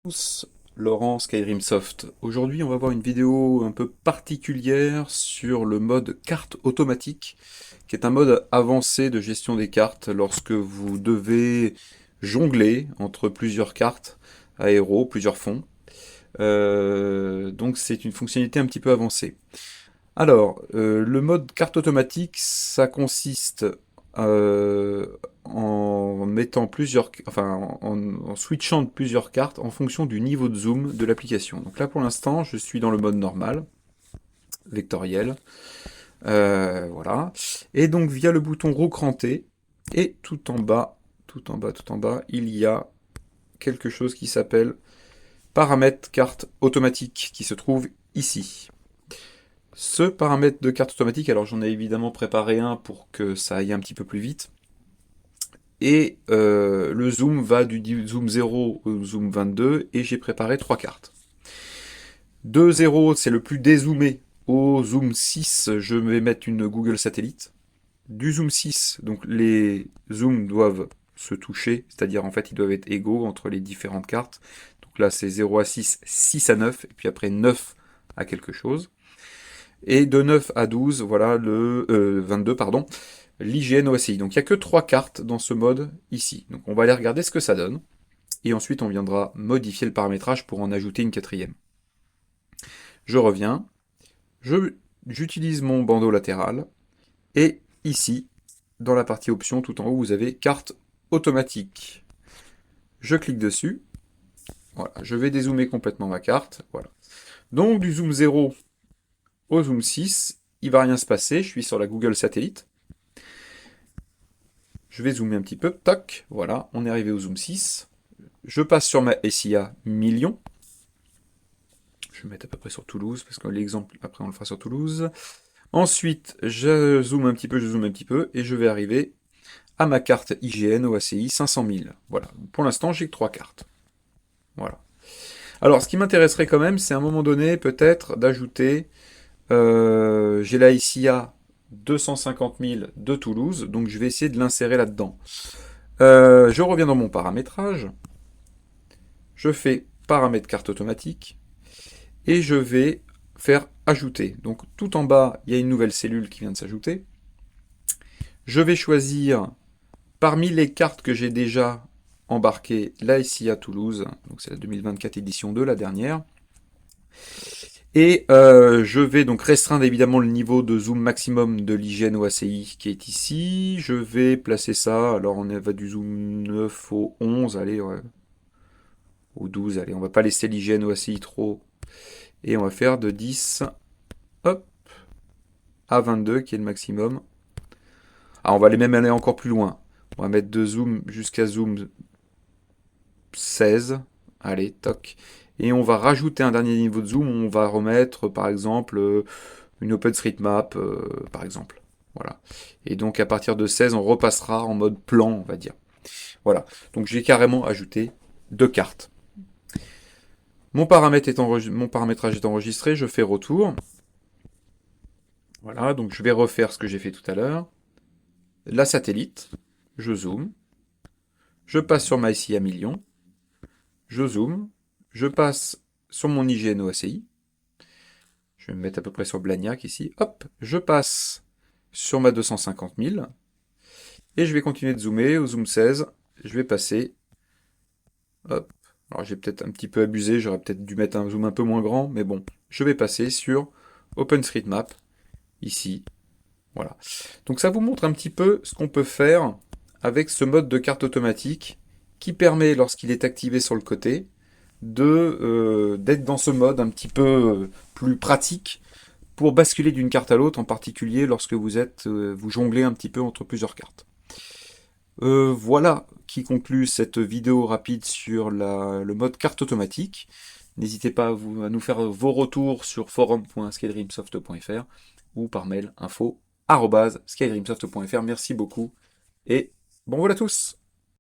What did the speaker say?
Tous, Laurent Skyrimsoft. Aujourd'hui, on va voir une vidéo un peu particulière sur le mode carte automatique, qui est un mode avancé de gestion des cartes lorsque vous devez jongler entre plusieurs cartes à héros, plusieurs fonds. Donc c'est une fonctionnalité un petit peu avancée. Alors, le mode carte automatique, ça consiste en mettant en switchant de plusieurs cartes en fonction du niveau de zoom de l'application. Donc là, pour l'instant, je suis dans le mode normal, vectoriel, voilà. Et donc via le bouton recranter, et tout en bas, tout en bas, tout en bas, il y a quelque chose qui s'appelle paramètre carte automatique, qui se trouve ici. Ce paramètre de carte automatique, alors j'en ai évidemment préparé un pour que ça aille un petit peu plus vite. Et le zoom va du zoom 0 au zoom 22 et j'ai préparé 3 cartes. De 0, c'est le plus dézoomé. Au zoom 6, je vais mettre une Google Satellite. Du zoom 6, donc les zooms doivent se toucher, c'est-à-dire en fait ils doivent être égaux entre les différentes cartes. Donc là c'est 0 à 6, 6 à 9, et puis après 9 à quelque chose. Et de 9 à 12, voilà, 22, pardon, l'IGN OSI. Donc il n'y a que 3 cartes dans ce mode ici. Donc on va aller regarder ce que ça donne. Et ensuite on viendra modifier le paramétrage pour en ajouter une quatrième. Je reviens, j'utilise mon bandeau latéral, et ici, dans la partie options, tout en haut, vous avez carte automatique. Je clique dessus, voilà, je vais dézoomer complètement ma carte, voilà. Donc du zoom 0 au zoom 6, il va rien se passer, je suis sur la Google Satellite. Je vais zoomer un petit peu, toc, voilà, on est arrivé au zoom 6. Je passe sur ma SIA million. Je vais mettre à peu près sur Toulouse, parce que l'exemple, après on le fera sur Toulouse. Ensuite, je zoome un petit peu, je zoome un petit peu, et je vais arriver à ma carte IGN OACI 500 000. Voilà, pour l'instant, j'ai que 3 cartes. Voilà. Alors, ce qui m'intéresserait quand même, c'est à un moment donné, peut-être, d'ajouter, j'ai la SIA 250 000 de Toulouse, donc je vais essayer de l'insérer là-dedans. Je reviens dans mon paramétrage, je fais paramètre carte automatique, et je vais faire ajouter. Donc tout en bas, il y a une nouvelle cellule qui vient de s'ajouter. Je vais choisir parmi les cartes que j'ai déjà embarquées la SIA Toulouse, donc c'est la 2024 édition 2, la dernière. Et je vais donc restreindre évidemment le niveau de zoom maximum de l'IGN OACI qui est ici. Je vais placer ça, alors on va du zoom 9 au 11, allez, ouais, au 12, allez, on va pas laisser l'IGN OACI trop. Et on va faire de 10, hop, à 22 qui est le maximum. Ah, on va même aller encore plus loin. On va mettre de zoom jusqu'à zoom 16. Allez, toc. Et on va rajouter un dernier niveau de zoom. On va remettre, par exemple, une OpenStreetMap, par exemple. Voilà. Et donc, à partir de 16, on repassera en mode plan, on va dire. Voilà. Donc, j'ai carrément ajouté 2 cartes. Mon paramétrage est enregistré. Je fais retour. Voilà. Donc, je vais refaire ce que j'ai fait tout à l'heure. La satellite. Je zoome. Je passe sur ma SI à million. Je zoome, je passe sur mon IGN OACI, je vais me mettre à peu près sur Blagnac ici, hop, je passe sur ma 250 000, et je vais continuer de zoomer, au zoom 16, je vais passer, hop, alors j'ai peut-être un petit peu abusé, j'aurais peut-être dû mettre un zoom un peu moins grand, mais bon, je vais passer sur OpenStreetMap, ici, voilà. Donc ça vous montre un petit peu ce qu'on peut faire avec ce mode de carte automatique, qui permet, lorsqu'il est activé sur le côté, d'être dans ce mode un petit peu plus pratique pour basculer d'une carte à l'autre, en particulier lorsque vous jonglez un petit peu entre plusieurs cartes. Voilà qui conclut cette vidéo rapide sur le mode carte automatique. N'hésitez pas à nous faire vos retours sur forum.skydreamsoft.fr ou par mail info@skydreamsoft.fr. Merci beaucoup et bon vol à tous.